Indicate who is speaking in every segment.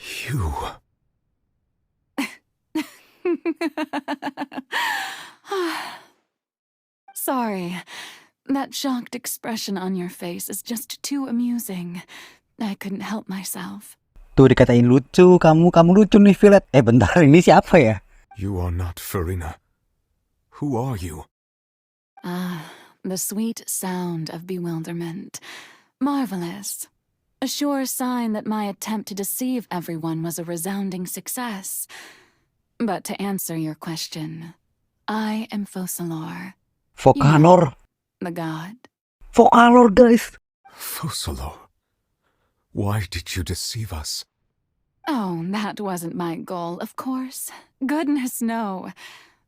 Speaker 1: You...
Speaker 2: Sorry. That shocked expression on your face is just too amusing. I couldn't help myself.
Speaker 3: Tuh dikatain lucu, kamu lucu nih, Violet. Bentar, ini siapa ya?
Speaker 1: You are not Farina. Who are you?
Speaker 2: The sweet sound of bewilderment. Marvelous. A sure sign that my attempt to deceive everyone was a resounding success. But to answer your question, I am Focalor.
Speaker 3: Focalor.
Speaker 2: The god.
Speaker 3: Focalor, guys.
Speaker 1: Focalor. Why did you deceive us?
Speaker 2: Oh, that wasn't my goal, of course. Goodness, no.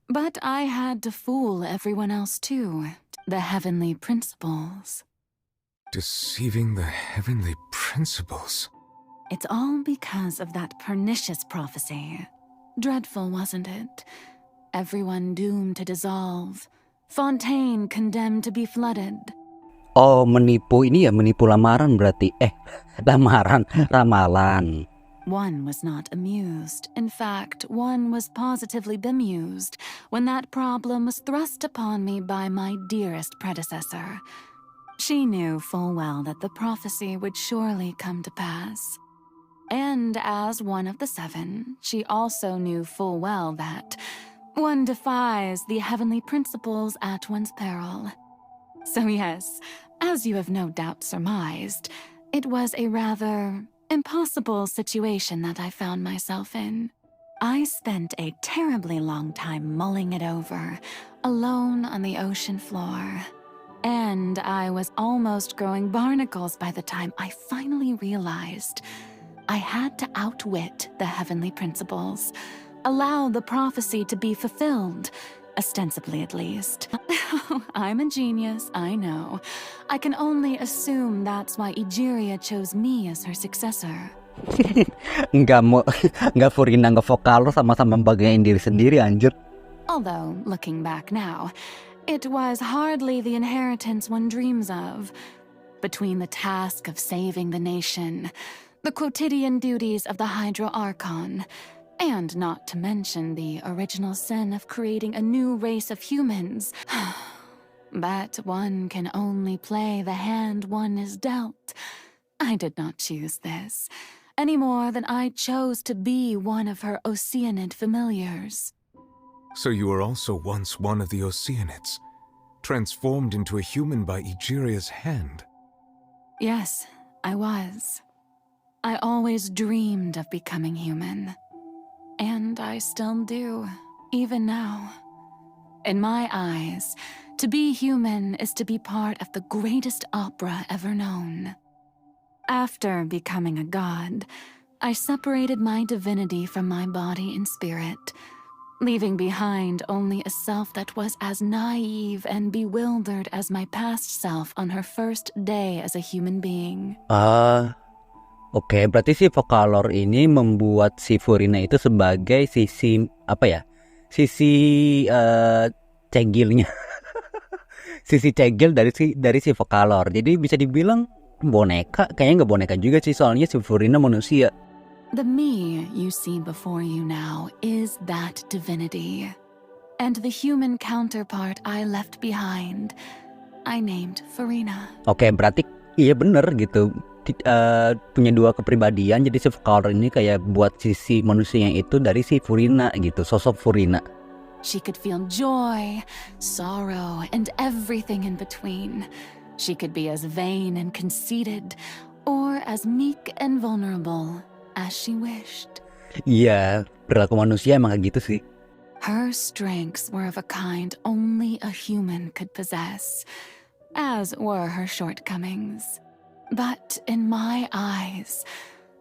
Speaker 2: But I had to fool everyone else too. The heavenly principles.
Speaker 1: Deceiving the heavenly principles?
Speaker 2: It's all because of that pernicious prophecy. Dreadful, wasn't it? Everyone doomed to dissolve. Fontaine condemned to be flooded.
Speaker 3: Oh, menipu ini ya, menipu lamaran berarti. Lamaran, ramalan.
Speaker 2: One was not amused. In fact, one was positively bemused when that problem was thrust upon me by my dearest predecessor. She knew full well that the prophecy would surely come to pass. And as one of the seven, she also knew full well that one defies the heavenly principles at one's peril. So yes, as you have no doubt surmised, it was a rather impossible situation that I found myself in. I spent a terribly long time mulling it over, alone on the ocean floor. And I was almost growing barnacles by the time I finally realized I had to outwit the heavenly principles, allow the prophecy to be fulfilled, ostensibly at least. I'm a genius, I know. I can only assume that's why Egeria chose me as her successor.
Speaker 3: Nggak Furina, nggak Focalor, sama-sama bagain diri sendiri, anjir.
Speaker 2: Although, looking back now, it was hardly the inheritance one dreams of. Between the task of saving the nation, the quotidian duties of the Archon, and not to mention the original sin of creating a new race of humans. But one can only play the hand one is dealt. I did not choose this, any more than I chose to be one of her Oceanid familiars.
Speaker 1: So you were also once one of the Oceanids, transformed into a human by Egeria's hand.
Speaker 2: Yes, I was. I always dreamed of becoming human. And I still do, even now. In my eyes, to be human is to be part of the greatest opera ever known. After becoming a god, I separated my divinity from my body and spirit, leaving behind only a self that was as naive and bewildered as my past self on her first day as a human being.
Speaker 3: Oke, berarti si Focalor ini membuat si Furina itu sebagai sisi sisi cegilnya. Sisi cegil dari si Focalor. Jadi bisa dibilang boneka, kayaknya nggak boneka juga sih, soalnya si Furina manusia.
Speaker 2: The me you see before you now is that divinity. And the human counterpart I left behind, I named Farina.
Speaker 3: Oke, berarti iya bener gitu. Punya dua kepribadian, jadi si Focalor ini kayak buat sisi manusianya itu dari si Furina gitu, sosok Furina.
Speaker 2: She could feel joy, sorrow, and everything in between. She could be as vain and conceited, or as meek and vulnerable as she wished.
Speaker 3: Iya, perilaku manusia emang kayak gitu sih.
Speaker 2: Her strengths were of a kind only a human could possess, as were her shortcomings. But in my eyes,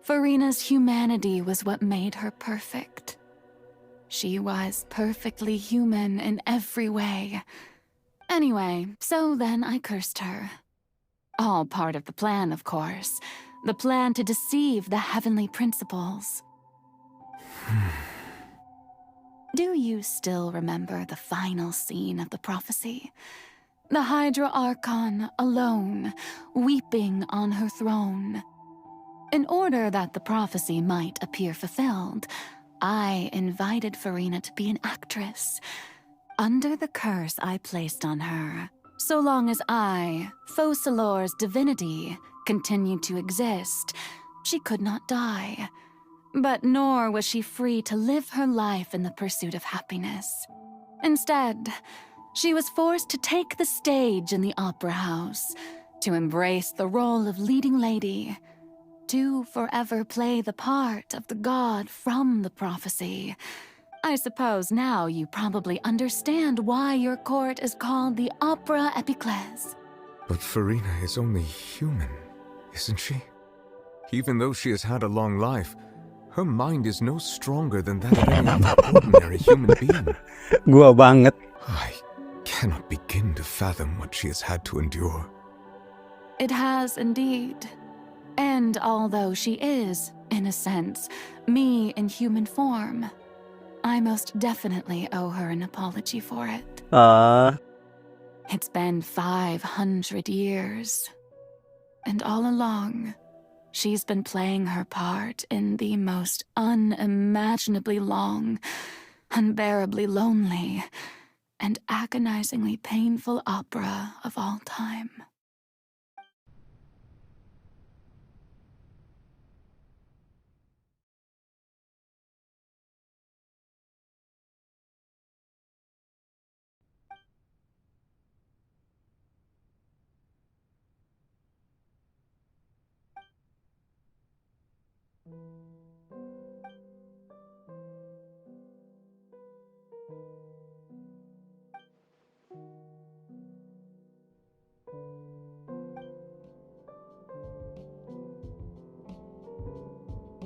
Speaker 2: Farina's humanity was what made her perfect. She was perfectly human in every way. Anyway, so then I cursed her. All part of the plan, of course. The plan to deceive the heavenly principles. Do you still remember the final scene of the prophecy? The archon alone, weeping on her throne. In order that the prophecy might appear fulfilled, I invited Farina to be an actress. Under the curse I placed on her, so long as I, Focalors' divinity, continued to exist, she could not die. But nor was she free to live her life in the pursuit of happiness. Instead, she was forced to take the stage in the opera house, to embrace the role of leading lady, to forever play the part of the god from the prophecy. I suppose now you probably understand why your court is called the Opera Epiclese.
Speaker 1: But Farina is only human, isn't she? Even though she has had a long life, her mind is no stronger than that of any other ordinary human being.
Speaker 3: Gua banget.
Speaker 1: I cannot begin to fathom what she has had to endure.
Speaker 2: It has indeed. And although she is, in a sense, me in human form, I most definitely owe her an apology for it. It's been 500 years. And all along, she's been playing her part in the most unimaginably long, unbearably lonely, and agonizingly painful opera of all time.